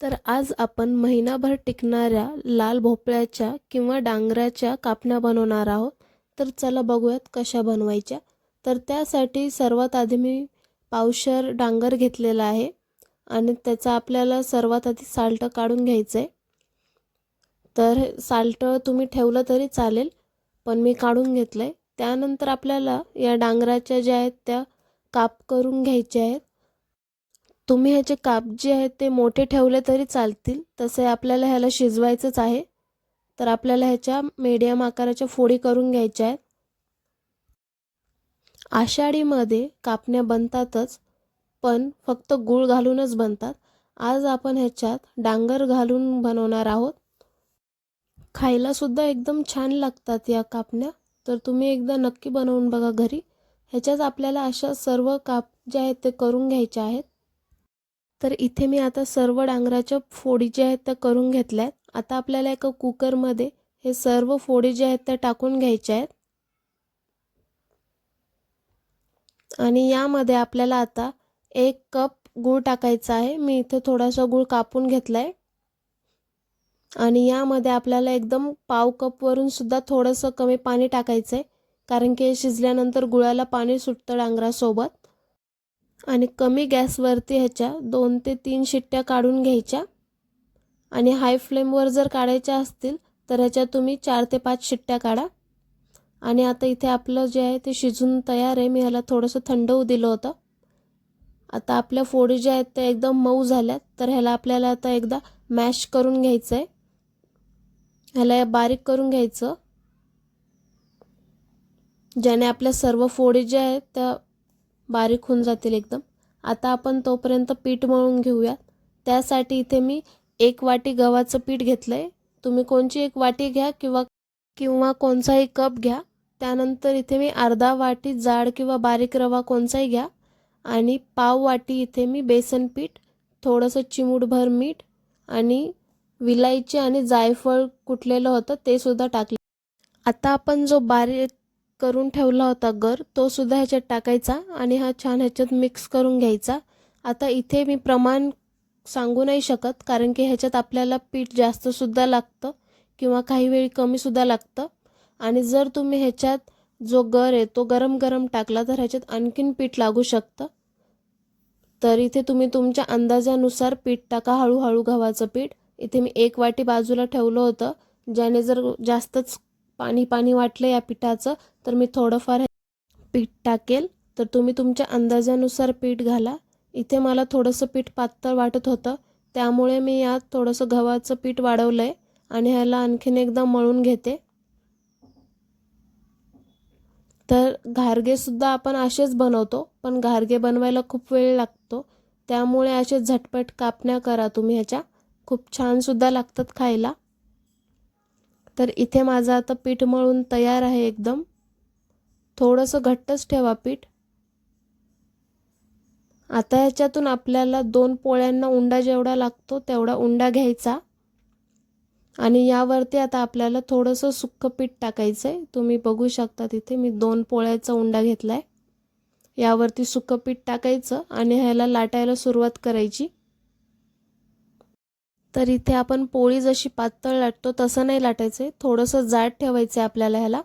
तर आज आपण महिनाभर टिकणाऱ्या लाल भोपळ्याच्या किंवा डांगराच्या कापण्या बनवणार आहोत. तर चला बघूयात कशा बनवायच्या. तर त्यासाठी सर्वात आधी मी पावशर डांगर घेतलेला आहे आणि त्याचा आपल्याला सर्वात आधी साल्ट काढून घ्यायचं आहे. तर साल्ट तुम्ही ठेवलं तरी चालेल, पण मी काढून घेतलं आहे. त्यानंतर आपल्याला या डांगराच्या ज्या आहेत त्या काप करून घ्यायच्या आहेत. तुम्ही ह्याचे काप जे आहेत ते मोठे ठेवले तरी चालतील, तसे आपल्याला ह्याला शिजवायचंच आहे. तर आपल्याला ह्याच्या मीडियम आकाराच्या फोडी करून घ्यायच्या आहेत. आषाढीमध्ये कापण्या बनतातच, पण फक्त गूळ घालूनच बनतात. आज आपण ह्याच्यात डांगर घालून बनवणार आहोत. खायला सुद्धा एकदम छान लागतात या कापण्या. तर तुम्ही एकदा नक्की बनवून बघा घरी. ह्याच्यात आपल्याला अशा सर्व काप जे आहेत ते करून घ्यायचे आहेत. तर इथे मी आता सर्व डांगराच्या फोडी ज्या आहेत त्या करून घेतल्या आहेत. आता आपल्याला एका कुकरमध्ये हे सर्व फोडी जे आहेत त्या टाकून घ्यायच्या आहेत. आणि यामध्ये आपल्याला आता 1 कप गूळ टाकायचा आहे. मी इथे थोडासा गूळ कापून घेतलाय. आणि यामध्ये आपल्याला एकदम पाव कप वरून सुद्धा थोडंसं कमी पाणी टाकायचं आहे, कारण की शिजल्यानंतर गुळाला पाणी सुटतं डांगरासोबत. आणि कमी गॅसवरती ह्याच्या 2 ते 3 शिट्ट्या काढून घ्यायच्या. आणि हाय फ्लेमवर जर काढायच्या असतील तर ह्याच्या तुम्ही 4 ते 5 शिट्ट्या काढा. आणि आता इथे आपलं जे आहे ते शिजून तयार आहे. मी ह्याला थोडंसं थंड होऊ दिलं होतं. आता आपल्या फोडी ज्या आहेत त्या एकदम मऊ झाल्यात. तर ह्याला आपल्याला आता एकदा मॅश करून घ्यायचं आहे. ह्याला बारीक करून घ्यायचं, ज्याने आपल्या सर्व फोडी ज्या आहेत त्या बारीक होऊन जातील एकदम. आता आपण तोपर्यंत पीठ मळून घेऊयात. त्यासाठी इथे मी 1 वाटी गव्हाचं पीठ घेतलंय. तुम्ही कोणची 1 वाटी घ्या किंवा कोणताही कप घ्या. त्यानंतर इथे मी अर्धा वाटी जाड किंवा बारीक रवा कोणताही घ्या. आणि पाव वाटी इथे मी बेसन पीठ, थोडंसं चिमूटभर मीठ आणि विलायची आणि जायफळ कुटलेलं होतं ते सुद्धा टाकले. आता आपण जो बारीक करून ठेवला होता गर तो सुद्धा ह्याच्यात टाकायचा आणि हा छान ह्याच्यात मिक्स करून घ्यायचा. आता इथे मी प्रमाण सांगू नाही शकत, कारण की ह्याच्यात आपल्याला पीठ जास्त सुद्धा लागतं किंवा काही वेळी कमी सुद्धा लागतं. आणि जर तुम्ही ह्याच्यात जो गर आहे तो गरम गरम टाकला तर ह्याच्यात आणखीन पीठ लागू शकतं. तर इथे तुम्ही तुमच्या अंदाजानुसार पीठ टाका, हळूहळू गव्हाचं पीठ. इथे मी 1 वाटी बाजूला ठेवलं होतं, ज्याने जर जास्तच पाणी पाणी वाटलं या पिठाचं तर मी थोडंफार पीठ टाकेल. तर तुम्ही तुमच्या अंदाजानुसार पीठ घाला. इथे मला थोडंसं पीठ पातळ वाटत होतं, त्यामुळे मी यात थोडंसं गव्हाचं पीठ वाढवलं आहे आणि ह्याला आणखीन एकदा मळून घेते. तर घारगेसुद्धा आपण असेच बनवतो, पण घारगे बनवायला खूप वेळ लागतो. त्यामुळे असे झटपट कापण्या करा तुम्ही ह्याच्या. खूप छानसुद्धा लागतात खायला. तर इथे माझं आता पीठ मळून तयार आहे एकदम. थोडंसं घट्टच ठेवा पीठ. आता ह्याच्यातून आपल्याला 2 पोळ्यांना उंडा जेवढा लागतो तेवढा उंडा घ्यायचा. आणि यावरती आता आपल्याला थोडंसं सुक्कं पीठ टाकायचं आहे. तुम्ही बघू शकता तिथे मी 2 पोळ्याचा उंडा घेतला आहे. यावरती सुक्कं पीठ टाकायचं आणि ह्याला लाटायला सुरुवात करायची. तर इथे आपण पोळी जशी पातळ लाटतो तसं नाही लाटायचं आहे, थोडंसं जाड ठेवायचं आहे आपल्याला ह्याला,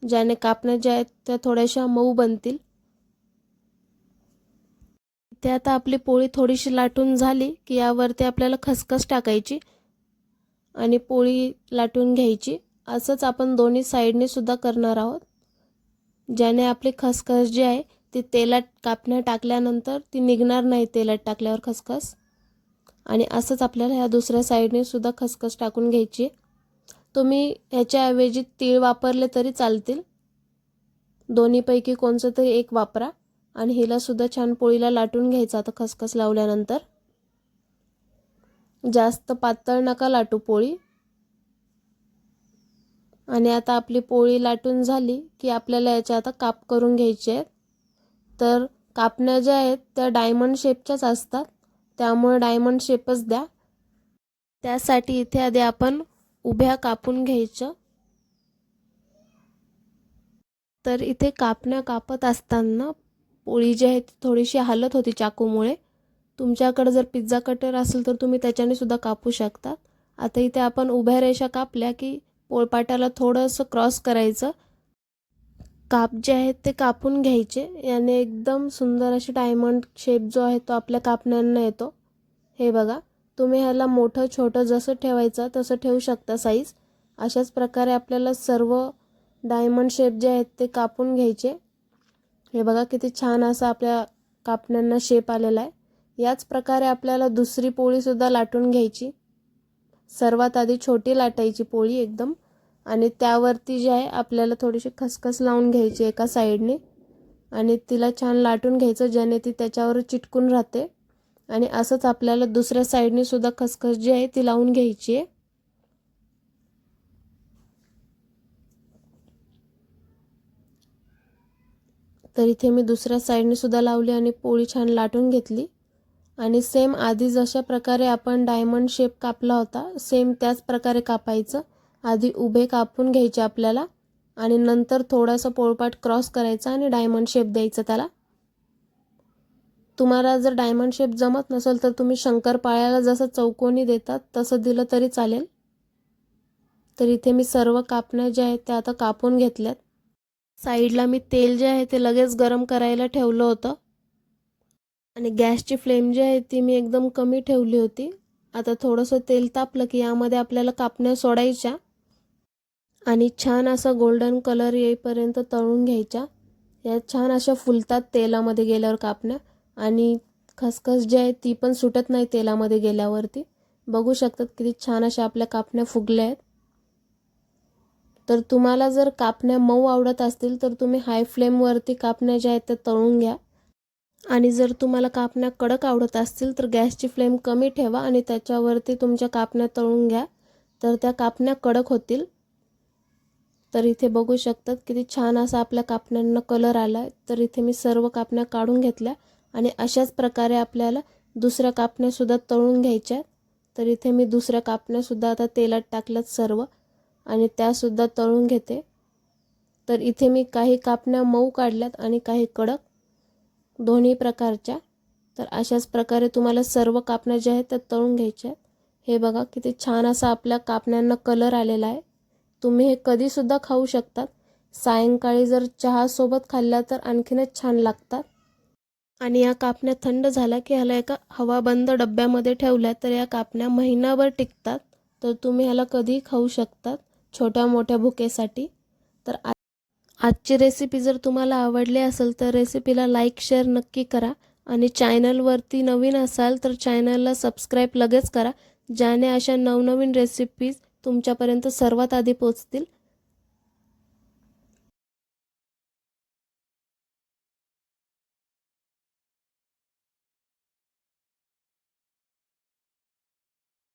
ज्याने कापण्या ज्या आहेत त्या थोड्याशा मऊ बनतील. इथे आता आपली पोळी थोडीशी लाटून झाली की यावरती आपल्याला खसखस टाकायची आणि पोळी लाटून घ्यायची. असंच आपण दोन्ही साईडने सुद्धा करणार आहोत, ज्याने आपली खसखस जी आहे ती तेलात कापण्या टाकल्यानंतर ती निघणार नाही तेलात टाकल्यावर खसखस. आणि असंच आपल्याला ह्या दुसऱ्या साईडने सुद्धा खसखस टाकून घ्यायची. तुम्ही ह्याच्याऐवजी तीळ वापरले तरी चालतील, दोन्हीपैकी कोणचं तरी एक वापरा. आणि हिला सुद्धा छान पोळीला लाटून घ्यायचं आता खसखस लावल्यानंतर. जास्त पातळ नका लाटू पोळी. आणि आता आपली पोळी लाटून झाली की आपल्याला याच्या आता काप करून घ्यायचे आहेत. तर कापण्या ज्या आहेत त्या डायमंड शेपच्याच असतात, त्यामुळे डायमंड शेपच द्या. त्यासाठी इथे आधी आपण उभ्या कापून घ्यायचं. तर इथे कापण्या कापत असताना पोळी जी आहे ती थोडीशी हलत होती चाकूमुळे. तुमच्याकडे जर पिझ्झा कटर असेल तर तुम्ही त्याच्याने सुद्धा कापू शकता। आता इथे आपण उभ्या रेषा कापल्या की पोळपाटाला थोडंसं क्रॉस करायचं, काप जे आहेत ते कापून घ्यायचे। याने एकदम सुंदर अशी डायमंड शेप जो आहे तो आपल्या कापण्यांना येतो। हे बघा, तुम्ही ह्याला मोठं छोटं जसं ठेवायचं तसं ठेवू शकता साईज। अशाच प्रकारे आपल्याला सर्व डायमंड शेप जे आहेत ते कापून घ्यायचे। हे बघा किती छान असा आपल्या कापण्यांना शेप आलेला आहे। याच प्रकारे आपल्याला दुसरी पोळी सुद्धा लाटून घ्यायची। सर्वात आधी छोटी लाटायची पोळी एकदम, आणि त्यावरती जे आहे आपल्याला थोडीशी खसखस लावून घ्यायची एका साईडने आणि तिला छान लाटून घ्यायचं, ज्याने ती त्याच्यावर चिटकून राहते। आणि असंच आपल्याला दुसऱ्या साईडने सुद्धा खसखस जी आहे ती लावून घ्यायची आहे। तर इथे मी दुसऱ्या साईडने सुद्धा लावली आणि पोळी छान लाटून घेतली। आणि सेम आधी जशा प्रकारे आपण डायमंड शेप कापला होता सेम त्याच प्रकारे कापायचं। आधी उभे कापून घ्यायचे आपल्याला आणि नंतर थोडासा पोळपाट क्रॉस करायचा आणि डायमंड शेप द्यायचा त्याला। तुम्हाला जर डायमंड शेप जमत नसेल तर तुम्ही शंकरपाळ्याला जसं चौकोनी देतात तसं दिलं तरी चालेल। तर इथे मी सर्व कापण्या ज्या आहेत त्या आता कापून घेतल्यात। साईडला मी तेल जे आहे ते लगेच गरम करायला ठेवलं होतं आणि गॅसची फ्लेम जी आहे ती मी एकदम कमी ठेवली होती। आता थोडंसं तेल तापलं की यामध्ये आपल्याला कापण्या सोडायच्या आणि छान असा गोल्डन कलर येईपर्यंत तळून घ्यायच्या। या छान अशा फुलतात तेलामध्ये गेल्यावर कापण्या, आणि खसखस जी आहे ती पण सुटत नाही तेलामध्ये गेल्यावरती। बघू शकतात किती छान अशा आपल्या कापण्या फुगल्या आहेत। तर तुम्हाला जर कापण्या मऊ आवडत असतील तर तुम्ही हाय फ्लेमवरती कापण्या ज्या आहेत त्या तळून घ्या, आणि जर तुम्हाला कापण्या कडक आवडत असतील तर गॅसची फ्लेम कमी ठेवा आणि त्याच्यावरती तुमच्या कापण्या तळून घ्या, तर त्या कापण्या कडक होतील। तर इथे बघू शकतात किती छान असा आपल्या कापण्यांना कलर आला आहे। तर इथे मी सर्व कापण्या काढून घेतल्या आणि अशाच प्रकारे आपल्याला दुसऱ्या कापण्यासुद्धा तळून घ्यायच्या। तर इथे मी दुसऱ्या कापण्यासुद्धा आता तेलात टाकल्यात सर्व आणि त्यासुद्धा तळून घेते। तर इथे मी काही कापण्या मऊ काढल्यात आणि काही कडक, दोन्ही प्रकारच्या। तर अशाच प्रकारे तुम्हाला सर्व कापण्या ज्या आहेत त्या तळून घ्यायच्या आहेत। हे बघा किती छान असा आपल्या कापण्यांना कलर आलेला आहे। तुम्ही हे कधीसुद्धा खाऊ शकतात। सायंकाळी जर चहासोबत खाल्ल्या तर आणखीनच छान लागतात। आणि या कापण्या थंड झाल्या की ह्याला एका हवाबंद डब्यामध्ये ठेवल्या तर या कापण्या महिनाभर टिकतात। तर तुम्ही ह्याला कधीही खाऊ शकतात छोट्या मोठ्या भुकेसाठी। तर आजची रेसिपी जर तुम्हाला आवडली असेल तर रेसिपीला लाईक शेअर नक्की करा, आणि चॅनलवरती नवीन असाल तर चॅनलला सबस्क्राईब लगेच करा, ज्याने अशा नवनवीन रेसिपीज तुमच्यापर्यंत सर्वात आधी पोहोचतील।